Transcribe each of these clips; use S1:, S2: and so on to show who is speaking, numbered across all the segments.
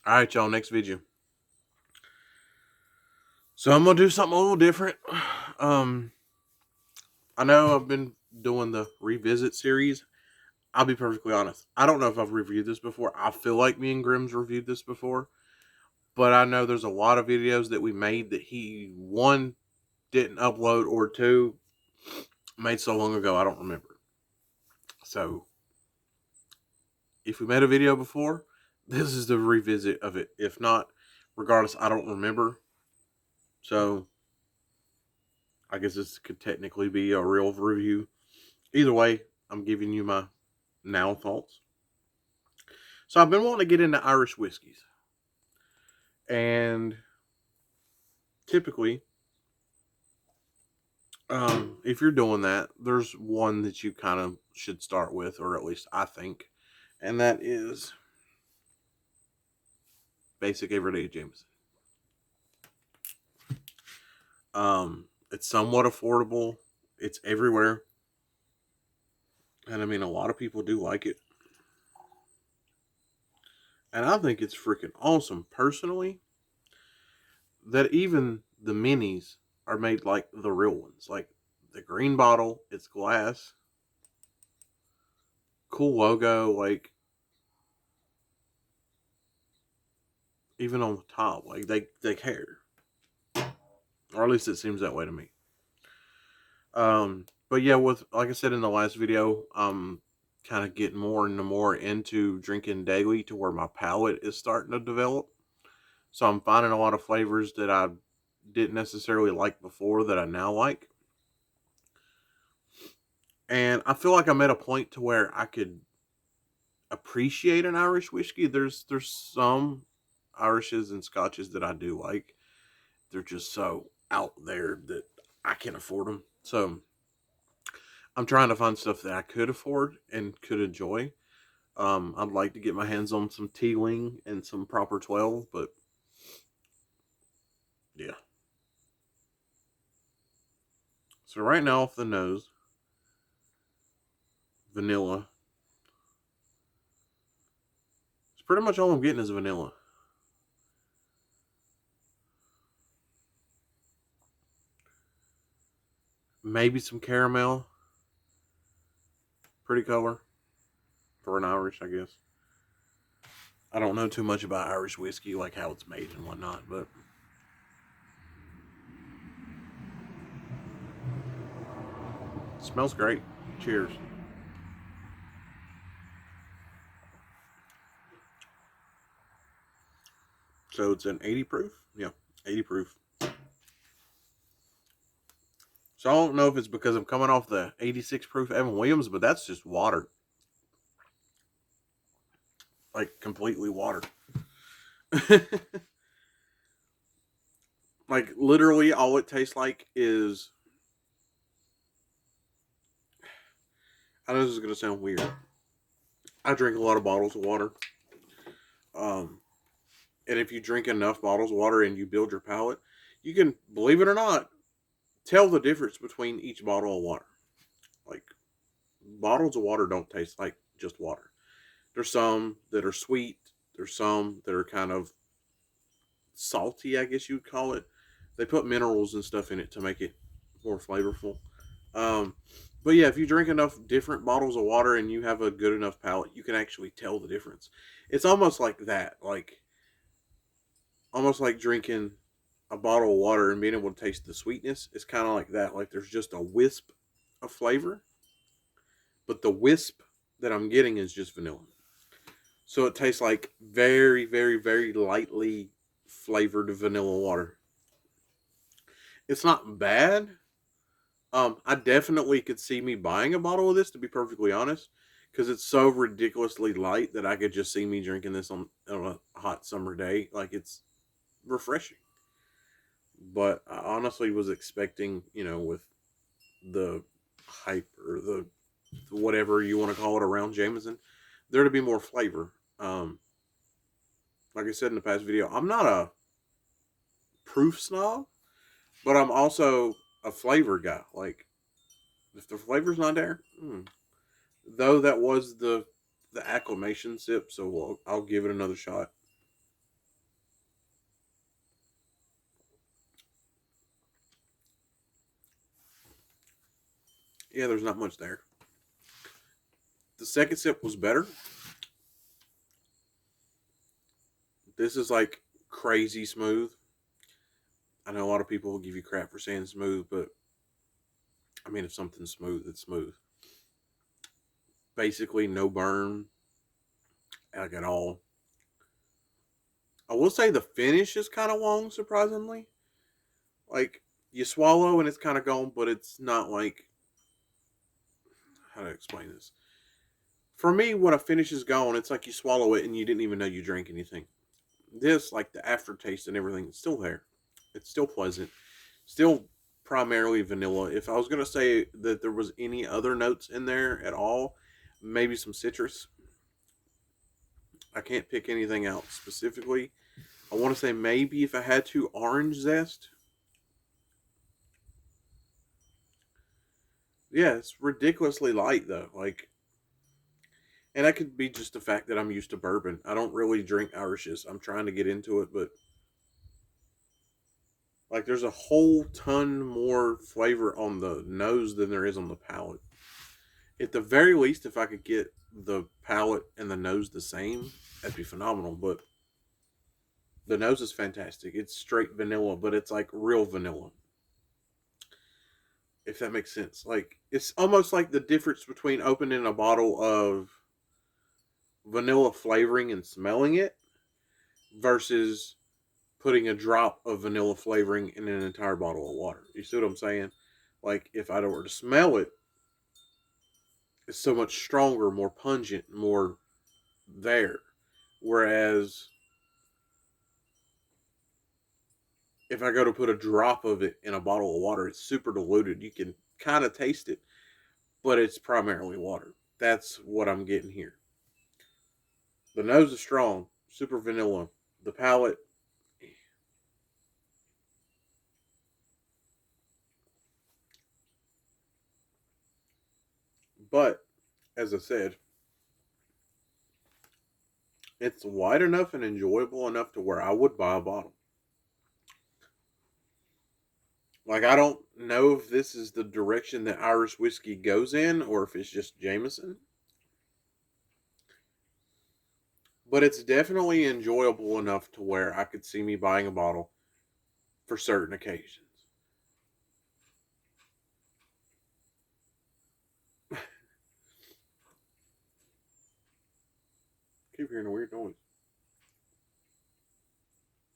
S1: All right, y'all. Next video. So I'm gonna do something a little different. Um, I know I've been doing the revisit series. I'll be perfectly honest. I don't know if I've reviewed this before. I feel like me and Grimm's reviewed this before, but I know there's a lot of videos that we made that he one didn't upload or two made so long ago I don't remember. So if we made a video before, this is the revisit of it. If not, regardless, I don't remember. So I guess this could technically be a real review. Either way, I'm giving you my now thoughts. So I've been wanting to get into Irish whiskeys. And typically, if you're doing that, there's one that you kind of should start with, or at least I think, and that is basic everyday Jameson. It's somewhat affordable. It's everywhere. And I mean, a lot of people do like it. And I think it's freaking awesome, personally, that even the minis are made like the real ones. Like the green bottle, it's glass. Cool logo, like even on the top, like they care. Or at least it seems that way to me. But yeah, with like I said in the last video, I'm kind of getting more and more into drinking daily to where my palate is starting to develop. So I'm finding a lot of flavors that I didn't necessarily like before that I now like. And I feel like I'm at a point to where I could appreciate an Irish whiskey. There's some Irishes and Scotches that I do like. They're just so out there that I can't afford them. So I'm trying to find stuff that I could afford and could enjoy. I'd like to get my hands on some Teeling and some Proper 12, but yeah. So right now off the nose, vanilla. It's pretty much all I'm getting is vanilla. Maybe some caramel. Pretty color for an Irish, I guess. I don't know too much about Irish whiskey, like how it's made and whatnot, but it smells great. Cheers. So it's an 80 proof? Yeah, 80 proof. So I don't know if it's because I'm coming off the 86 proof Evan Williams, but that's just water. Like completely water. Like literally all it tastes like is, I know this is gonna sound weird. I drink a lot of bottles of water. Um and if you drink enough bottles of water and you build your palate, you can, believe it or not, tell the difference between each bottle of water. Like bottles of water don't taste like just water. There's some that are sweet. There's some that are kind of salty, I guess you'd call it. They put minerals and stuff in it to make it more flavorful. Um, but yeah, if you drink enough different bottles of water and you have a good enough palate, you can actually tell the difference. It's almost like that, like almost like drinking a bottle of water and being able to taste the sweetness. It's kind of like that. Like there's just a wisp of flavor, but the wisp that I'm getting is just vanilla. So it tastes like very, very, very lightly flavored vanilla water. It's not bad. I definitely could see me buying a bottle of this, to be perfectly honest, because it's so ridiculously light that I could just see me drinking this on a hot summer day. Like it's refreshing. But I honestly was expecting, with the hype or the whatever you want to call it around Jameson, there to be more flavor. Like I said in the past video, I'm not a proof snob, but I'm also a flavor guy. Like if the flavor's not there, though that was the acclamation sip, so I'll give it another shot. Yeah, there's not much there. The second sip was better. This is like crazy smooth. I know a lot of people will give you crap for saying smooth, but I mean, if something's smooth, it's smooth. Basically, no burn, like at all. I will say the finish is kind of long, surprisingly. Like, you swallow and it's kind of gone, but it's not like. How to explain this? For me, when a finish is gone, it's like you swallow it and you didn't even know you drank anything. This, like the aftertaste and everything, it's still there. It's still pleasant. Still primarily vanilla. If I was going to say that there was any other notes in there at all, maybe some citrus. I can't pick anything out specifically. I want to say maybe if I had to, orange zest. Yeah, it's ridiculously light though. Like, and that could be just the fact that I'm used to bourbon. I don't really drink Irishes. I'm trying to get into it, but like, there's a whole ton more flavor on the nose than there is on the palate. At the very least, if I could get the palate and the nose the same, that'd be phenomenal. But the nose is fantastic. It's straight vanilla, but it's like real vanilla. If that makes sense. Like, it's almost like the difference between opening a bottle of vanilla flavoring and smelling it versus putting a drop of vanilla flavoring in an entire bottle of water. You see what I'm saying? Like, if I were to smell it, it's so much stronger, more pungent, more there. Whereas if I go to put a drop of it in a bottle of water, it's super diluted. You can kind of taste it, but it's primarily water. That's what I'm getting here. The nose is strong, super vanilla. The palate, but as I said, it's wide enough and enjoyable enough to where I would buy a bottle. Like, I don't know if this is the direction that Irish whiskey goes in or if it's just Jameson, but it's definitely enjoyable enough to where I could see me buying a bottle for certain occasions. Keep hearing a weird noise.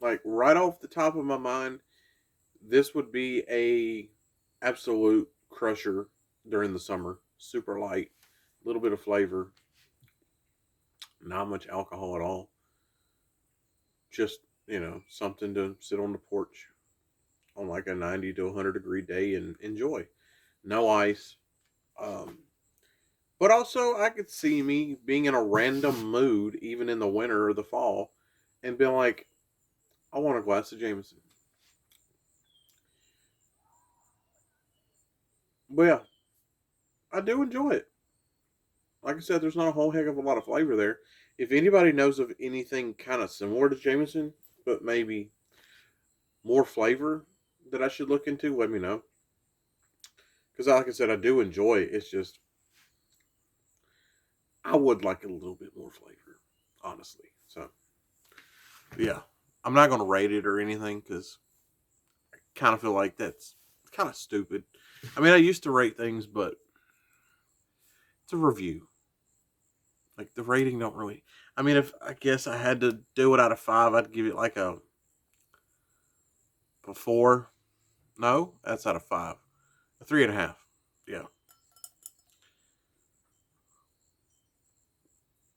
S1: Like, right off the top of my mind, this would be a absolute crusher during the summer. Super light, a little bit of flavor, not much alcohol at all. Just, something to sit on the porch on like a 90 to 100-degree day and enjoy. No ice. Um, but also, I could see me being in a random mood, even in the winter or the fall, and being like, I want a glass of Jameson. But yeah, I do enjoy it. Like I said, there's not a whole heck of a lot of flavor there. If anybody knows of anything kind of similar to Jameson, but maybe more flavor that I should look into, let me know. Because, like I said, I do enjoy it. It's just, I would like a little bit more flavor, honestly. So, yeah. I'm not going to rate it or anything because I kind of feel like that's kind of stupid. I mean, I used to rate things, but it's a review. Like, the rating don't really. I mean, if I guess I had to do it out of 5, I'd give it like a 4. No, that's out of 5. A 3.5. Yeah.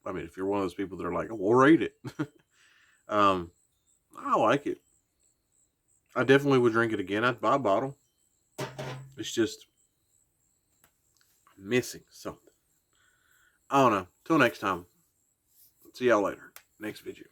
S1: I mean, if you're one of those people that are like, we'll rate it. um, I like it. I definitely would drink it again. I'd buy a bottle. It's just missing something. I don't know. Till next time. See y'all later. Next video.